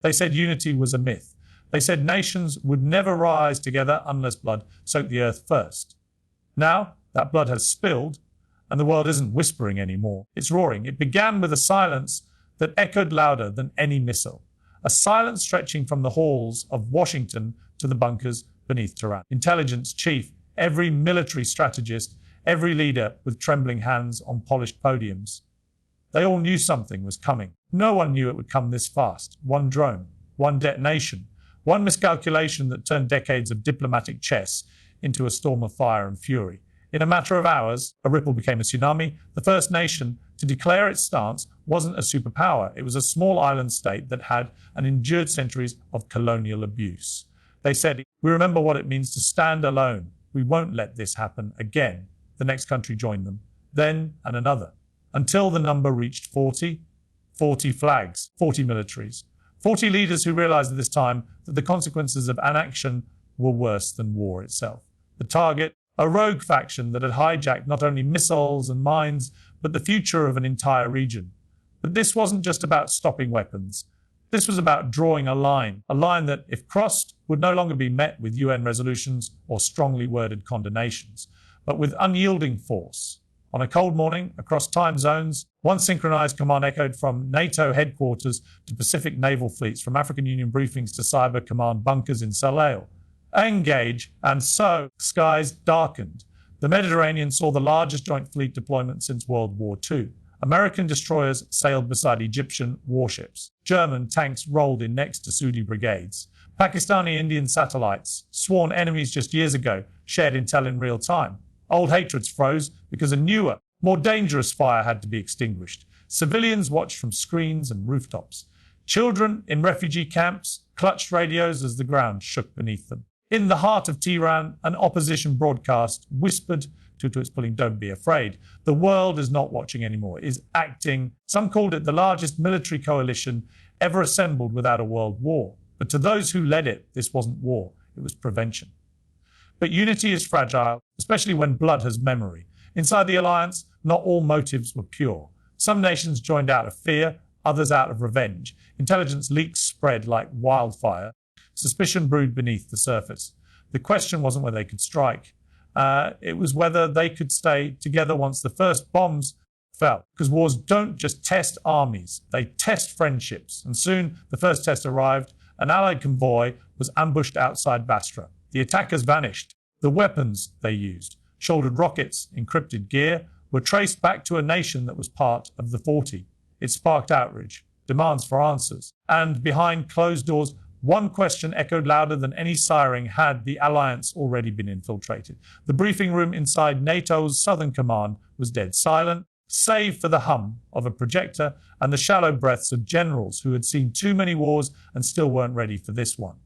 They said unity was a myth. They said nations would never rise together unless blood soaked the earth first. Now that blood has spilled, and the world isn't whispering anymore. It's roaring. It began with a silence that echoed louder than any missile. A silence stretching from the halls of Washington to the bunkers beneath Tehran. Intelligence chief, every military strategist, every leader with trembling hands on polished podiums. They all knew something was coming. No one knew it would come this fast. One drone, one detonation, one miscalculation that turned decades of diplomatic chess into a storm of fire and fury. In a matter of hours, a ripple became a tsunami. The first nation to declare its stance wasn't a superpower. It was a small island state that had endured centuries of colonial abuse. They said, "We remember what it means to stand alone. We won't let this happen again." The next country joined them, then and another, until the number reached 40. 40 flags, 40 militaries, 40 leaders who realized at this time that the consequences of inaction were worse than war itself. The target, a rogue faction that had hijacked not only missiles and mines, but the future of an entire region. But this wasn't just about stopping weapons. This was about drawing a line that, if crossed, would no longer be met with UN resolutions or strongly worded condemnations, but with unyielding force. On a cold morning, across time zones, one synchronized command echoed from NATO headquarters to Pacific naval fleets, from African Union briefings to cyber command bunkers in Saleo. Engage, and so skies darkened. The Mediterranean saw the largest joint fleet deployment since World War II. American destroyers sailed beside Egyptian warships. German tanks rolled in next to Saudi brigades. Pakistani Indian satellites, sworn enemies just years ago, shared intel in real time. Old hatreds froze because a newer, more dangerous fire had to be extinguished. Civilians watched from screens and rooftops. Children in refugee camps clutched radios as the ground shook beneath them. In the heart of Tehran, an opposition broadcast whispered to its pulling, "Don't be afraid. The world is not watching anymore, is acting." Some called it the largest military coalition ever assembled without a world war. But to those who led it, this wasn't war, it was prevention. But unity is fragile, especially when blood has memory. Inside the alliance, not all motives were pure. Some nations joined out of fear, others out of revenge. Intelligence leaks spread like wildfire. Suspicion brewed beneath the surface. The question wasn't whether they could strike. It was whether they could stay together once the first bombs fell. Because wars don't just test armies, they test friendships. And soon the first test arrived. An Allied convoy was ambushed outside Basra. The attackers vanished. The weapons they used, shouldered rockets, encrypted gear, were traced back to a nation that was part of the 40. It sparked outrage, demands for answers. And behind closed doors, one question echoed louder than any siren: had the alliance already been infiltrated? The briefing room inside NATO's Southern Command was dead silent, save for the hum of a projector and the shallow breaths of generals who had seen too many wars and still weren't ready for this one.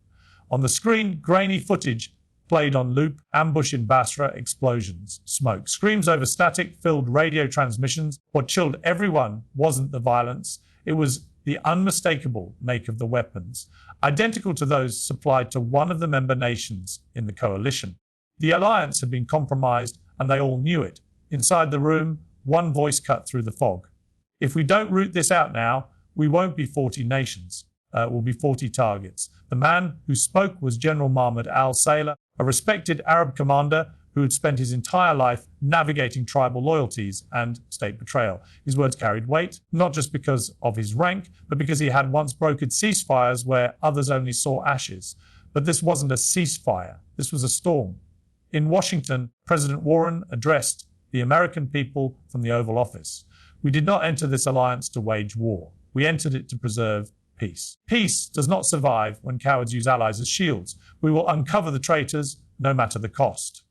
On the screen, grainy footage played on loop: ambush in Basra, explosions, smoke, screams over static filled radio transmissions. What chilled everyone wasn't the violence, it was the unmistakable make of the weapons, identical to those supplied to one of the member nations in the coalition. The alliance had been compromised, and they all knew it. Inside the room, one voice cut through the fog: "If we don't root this out now, we won't be 40 nations. Will be 40 targets." The man who spoke was General Mahmoud al-Saylah, a respected Arab commander who had spent his entire life navigating tribal loyalties and state betrayal. His words carried weight, not just because of his rank, but because he had once brokered ceasefires where others only saw ashes. But this wasn't a ceasefire, this was a storm. In Washington, President Warren addressed the American people from the Oval Office. "We did not enter this alliance to wage war. We entered it to preserve peace. Peace does not survive when cowards use allies as shields. We will uncover the traitors, no matter the cost."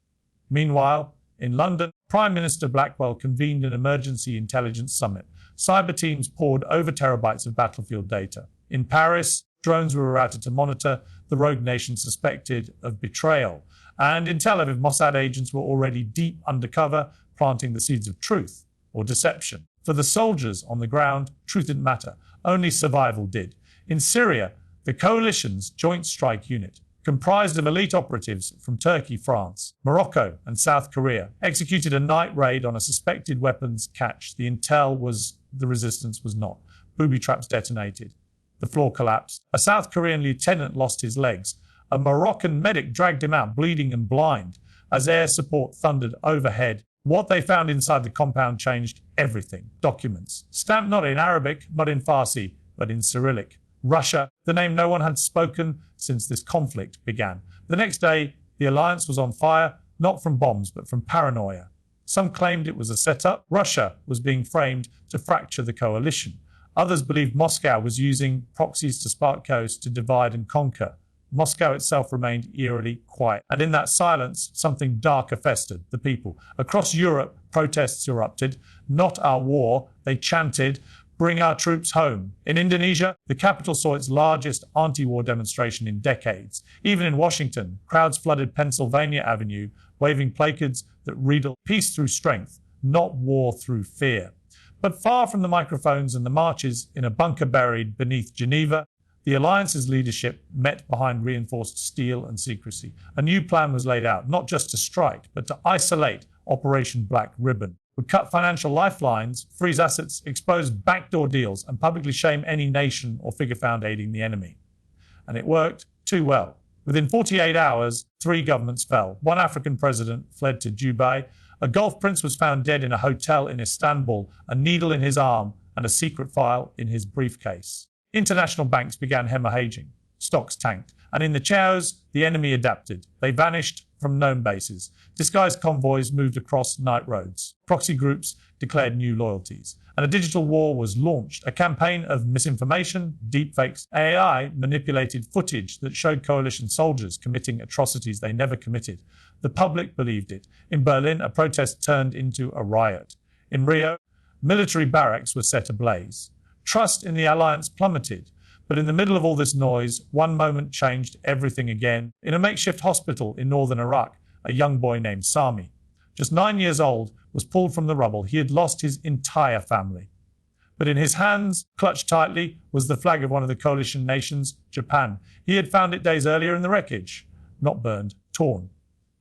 Meanwhile, in London, Prime Minister Blackwell convened an emergency intelligence summit. Cyber teams poured over terabytes of battlefield data. In Paris, drones were routed to monitor the rogue nation suspected of betrayal. And in Tel Aviv, Mossad agents were already deep undercover, planting the seeds of truth or deception. For the soldiers on the ground, truth didn't matter. Only survival did. In Syria, the coalition's Joint Strike Unit, comprised of elite operatives from Turkey, France, Morocco, and South Korea, executed a night raid on a suspected weapons cache. The intel was the resistance was not. Booby traps detonated. The floor collapsed. A South Korean lieutenant lost his legs. A Moroccan medic dragged him out, bleeding and blind, as air support thundered overhead. What they found inside the compound changed everything. Documents, stamped not in Arabic, not in Farsi, but in Cyrillic. Russia, the name no one had spoken since this conflict began. The next day, the alliance was on fire, not from bombs, but from paranoia. Some claimed it was a setup. Russia was being framed to fracture the coalition. Others believed Moscow was using proxies to spark chaos to divide and conquer. Moscow itself remained eerily quiet. And in that silence, something darker festered. The people. Across Europe, protests erupted. Not our war, they chanted. Bring our troops home. In Indonesia, the capital saw its largest anti-war demonstration in decades. Even in Washington, crowds flooded Pennsylvania Avenue, waving placards that read peace through strength, not war through fear. But far from the microphones and the marches, in a bunker buried beneath Geneva, the alliance's leadership met behind reinforced steel and secrecy. A new plan was laid out, not just to strike, but to isolate Operation Black Ribbon. Would cut financial lifelines, freeze assets, expose backdoor deals, and publicly shame any nation or figure found aiding the enemy. And it worked too well. Within 48 hours, 3 governments fell. One African president fled to Dubai. A Gulf prince was found dead in a hotel in Istanbul, a needle in his arm and a secret file in his briefcase. International banks began hemorrhaging. Stocks tanked. And in the chaos, the enemy adapted. They vanished from known bases. Disguised convoys moved across night roads. Proxy groups declared new loyalties. And a digital war was launched, a campaign of misinformation, deepfakes. AI manipulated footage that showed coalition soldiers committing atrocities they never committed. The public believed it. In Berlin, a protest turned into a riot. In Rio, military barracks were set ablaze. Trust in the alliance plummeted. But in the middle of all this noise, one moment changed everything again. In a makeshift hospital in northern Iraq, a young boy named Sami, just 9 years old, was pulled from the rubble. He had lost his entire family. But in his hands, clutched tightly, was the flag of one of the coalition nations, Japan. He had found it days earlier in the wreckage. Not burned, torn,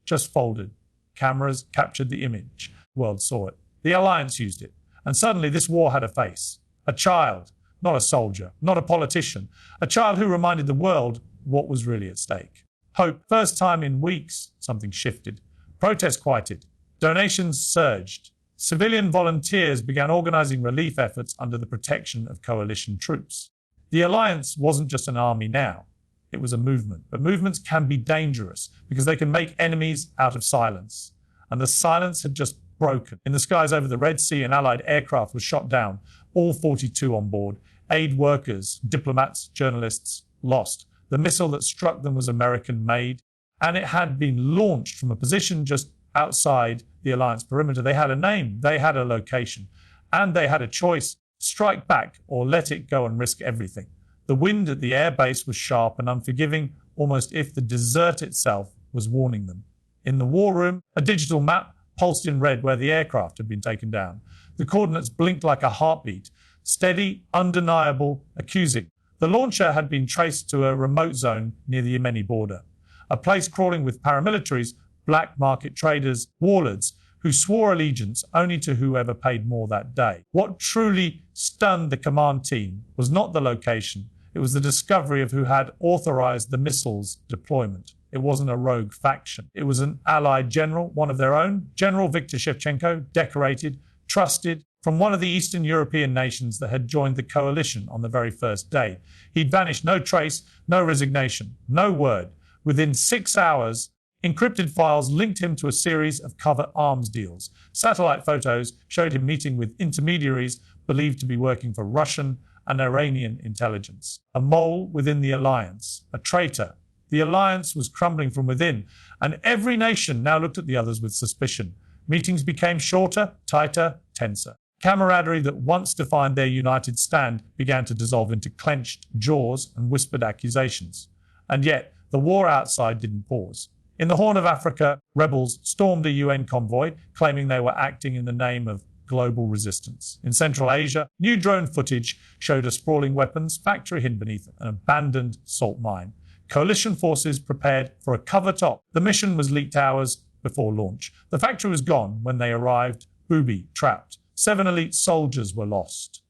just folded. Cameras captured the image. The world saw it. The alliance used it. And suddenly this war had a face. A child. Not a soldier, not a politician, a child who reminded the world what was really at stake. Hope. First time in weeks, something shifted. Protests quieted. Donations surged. Civilian volunteers began organizing relief efforts under the protection of coalition troops. The alliance wasn't just an army now. It was a movement. But movements can be dangerous because they can make enemies out of silence. And the silence had just broken. In the skies over the Red Sea, an Allied aircraft was shot down, all 42 on board. Aid workers, diplomats, journalists lost. The missile that struck them was American-made, and it had been launched from a position just outside the alliance perimeter. They had a name, they had a location, and they had a choice: strike back or let it go and risk everything. The wind at the air base was sharp and unforgiving, almost if the desert itself was warning them. In the war room, a digital map pulsed in red where the aircraft had been taken down. The coordinates blinked like a heartbeat. Steady, undeniable, accusing. The launcher had been traced to a remote zone near the Yemeni border, a place crawling with paramilitaries, black market traders, warlords, who swore allegiance only to whoever paid more that day. What truly stunned the command team was not the location, it was the discovery of who had authorized the missile's deployment. It wasn't a rogue faction. It was an allied general, one of their own, General Viktor Shevchenko, decorated, trusted, from one of the Eastern European nations that had joined the coalition on the very first day. He'd vanished, no trace, no resignation, no word. Within 6 hours, encrypted files linked him to a series of covert arms deals. Satellite photos showed him meeting with intermediaries believed to be working for Russian and Iranian intelligence. A mole within the alliance, a traitor. The alliance was crumbling from within, and every nation now looked at the others with suspicion. Meetings became shorter, tighter, tenser. Camaraderie that once defined their united stand began to dissolve into clenched jaws and whispered accusations. And yet, the war outside didn't pause. In the Horn of Africa, rebels stormed a UN convoy, claiming they were acting in the name of global resistance. In Central Asia, new drone footage showed a sprawling weapons factory hidden beneath an abandoned salt mine. Coalition forces prepared for a cover top. The mission was leaked hours before launch. The factory was gone when they arrived, booby-trapped. 7 elite soldiers were lost.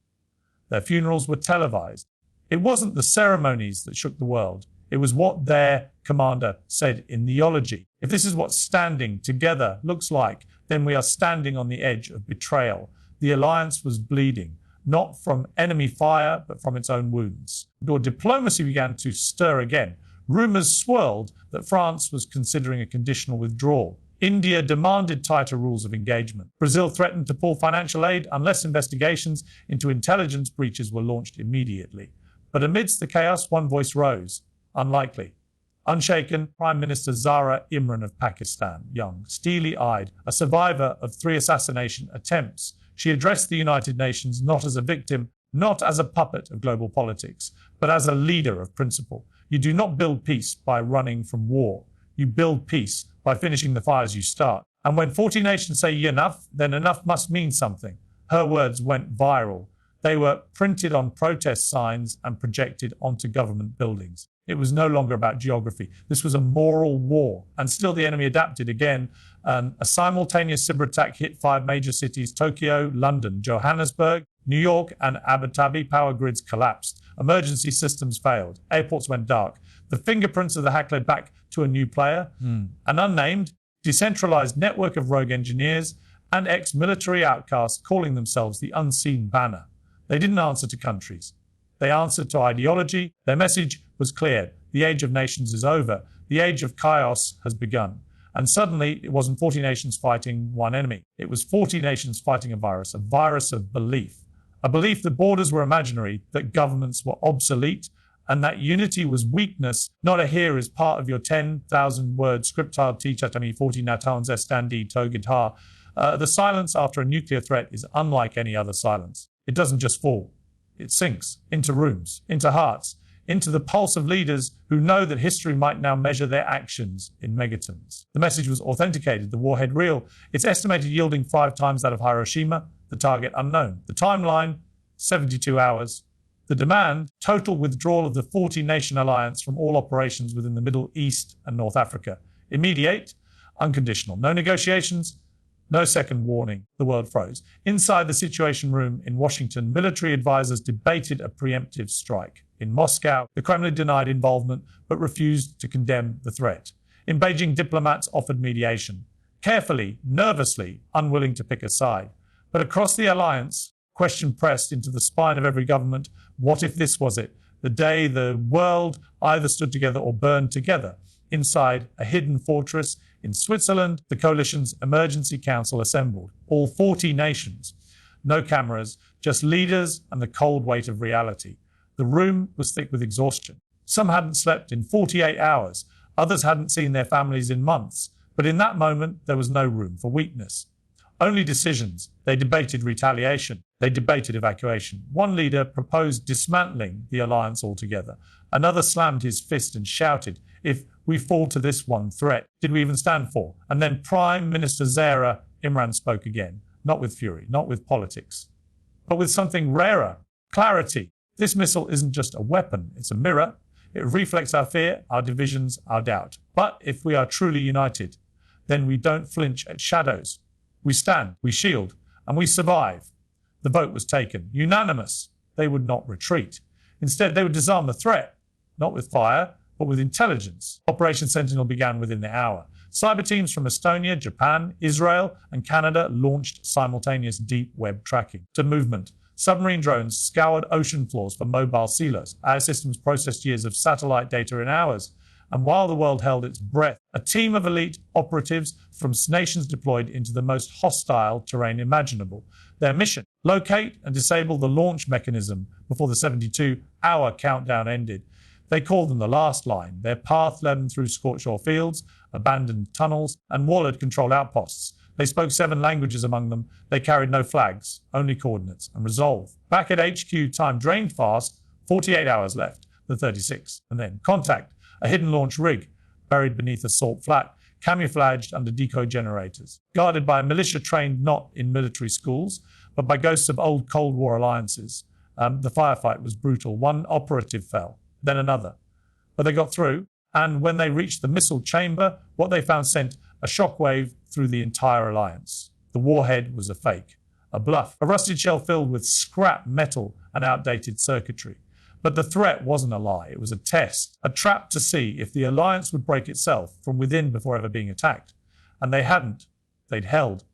Their funerals were televised. It wasn't the ceremonies that shook the world. It was what their commander said in the eulogy. If this is what standing together looks like, then we are standing on the edge of betrayal. The alliance was bleeding, not from enemy fire, but from its own wounds. Your diplomacy began to stir again. Rumors swirled that France was considering a conditional withdrawal. India demanded tighter rules of engagement. Brazil threatened to pull financial aid unless investigations into intelligence breaches were launched immediately. But amidst the chaos, one voice rose. Unlikely. Unshaken, Prime Minister Zahra Imran of Pakistan, young, steely-eyed, a survivor of 3 assassination attempts. She addressed the United Nations not as a victim, not as a puppet of global politics, but as a leader of principle. You do not build peace by running from war. You build peace by finishing the fires you start. And when 40 nations say enough, then enough must mean something. Her words went viral. They were printed on protest signs and projected onto government buildings. It was no longer about geography. This was a moral war. And still the enemy adapted again. A simultaneous cyber attack hit 5 major cities: Tokyo, London, Johannesburg, New York, and Abu Dhabi. Power grids collapsed. Emergency systems failed. Airports went dark. The fingerprints of the hack led back to a new player, an unnamed, decentralized network of rogue engineers and ex-military outcasts calling themselves the Unseen Banner. They didn't answer to countries. They answered to ideology. Their message was clear. The age of nations is over. The age of chaos has begun. And suddenly, it wasn't 40 nations fighting one enemy. It was 40 nations fighting a virus of belief. A belief that borders were imaginary, that governments were obsolete, and that unity was weakness, not a here is part of your 10,000-word scriptile T-Chatami 40 Natans Estandi Togidha. The silence after a nuclear threat is unlike any other silence. It doesn't just fall. It sinks into rooms, into hearts, into the pulse of leaders who know that history might now measure their actions in megatons. The message was authenticated, the warhead real. It's estimated yielding 5 times that of Hiroshima, the target unknown. The timeline, 72 hours. The demand, total withdrawal of the 40-nation alliance from all operations within the Middle East and North Africa. Immediate, unconditional. No negotiations, no second warning. The world froze. Inside the Situation Room in Washington, military advisors debated a preemptive strike. In Moscow, the Kremlin denied involvement but refused to condemn the threat. In Beijing, diplomats offered mediation. Carefully, nervously, unwilling to pick a side. But across the alliance, question pressed into the spine of every government: what if this was it? The day the world either stood together or burned together. Inside a hidden fortress in Switzerland, the coalition's emergency council assembled. All 40 nations. No cameras, just leaders and the cold weight of reality. The room was thick with exhaustion. Some hadn't slept in 48 hours. Others hadn't seen their families in months. But in that moment, there was no room for weakness. Only decisions. They debated retaliation. They debated evacuation. One leader proposed dismantling the alliance altogether. Another slammed his fist and shouted, "If we fall to this one threat, did we even stand for?" And then Prime Minister Zahra Imran spoke again, not with fury, not with politics, but with something rarer: clarity. This missile isn't just a weapon, it's a mirror. It reflects our fear, our divisions, our doubt. But if we are truly united, then we don't flinch at shadows. We stand, we shield, and we survive. The vote was taken, unanimous. They would not retreat. Instead, they would disarm the threat, not with fire, but with intelligence. Operation Sentinel began within the hour. Cyber teams from Estonia, Japan, Israel, and Canada launched simultaneous deep web tracking to movement. Submarine drones scoured ocean floors for mobile silos. Our systems processed years of satellite data in hours. And while the world held its breath, a team of elite operatives from nations deployed into the most hostile terrain imaginable. Their mission: locate and disable the launch mechanism before the 72-hour countdown ended. They called them the last line. Their path led them through scorched fields, abandoned tunnels, and Walled-controlled outposts. They spoke 7 languages among them. They carried no flags, only coordinates and resolve. Back at HQ, time drained fast, 48 hours left, the 36. And then contact, a hidden launch rig buried beneath a salt flat, camouflaged under decoy generators, guarded by a militia trained not in military schools, but by ghosts of old Cold War alliances. The firefight was brutal. One operative fell, then another. But they got through, and when they reached the missile chamber, what they found sent a shockwave through the entire alliance. The warhead was a fake, a bluff, a rusted shell filled with scrap metal and outdated circuitry. But the threat wasn't a lie. It was a test, a trap to see if the alliance would break itself from within before ever being attacked. And they hadn't. They'd held.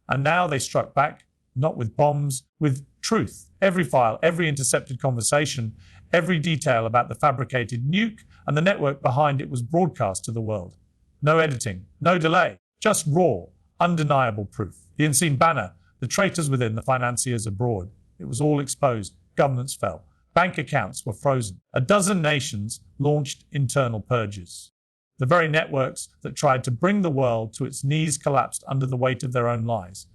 And now they struck back, not with bombs, with truth. Every file, every intercepted conversation, every detail about the fabricated nuke and the network behind it was broadcast to the world. No editing, no delay, just raw, undeniable proof. The unseen banner, the traitors within, the financiers abroad. It was all exposed. Governments fell. Bank accounts were frozen. A dozen nations launched internal purges. The very networks that tried to bring the world to its knees collapsed under the weight of their own lies.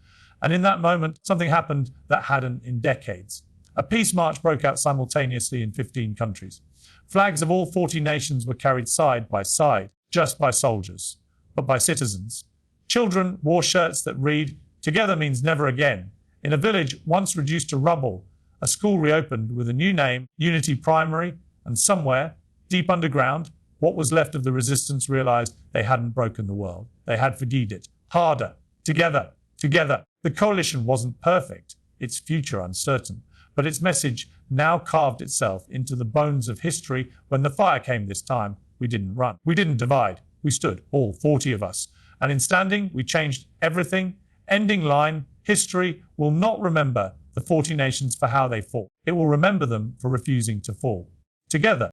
And in that moment, something happened that hadn't in decades. A peace march broke out simultaneously in 15 countries. Flags of all 40 nations were carried side by side, just by soldiers, but by citizens. Children wore shirts that read, "Together means never again." In a village once reduced to rubble, a school reopened with a new name, Unity Primary, and somewhere, deep underground, what was left of the resistance realized they hadn't broken the world. They had forged it. Harder. Together. Together. The coalition wasn't perfect, its future uncertain, but its message now carved itself into the bones of history. When the fire came this time, we didn't run. We didn't divide. We stood, all 40 of us. And in standing, we changed everything. Ending line, history will not remember the 40 nations for how they fought. It will remember them for refusing to fall. Together,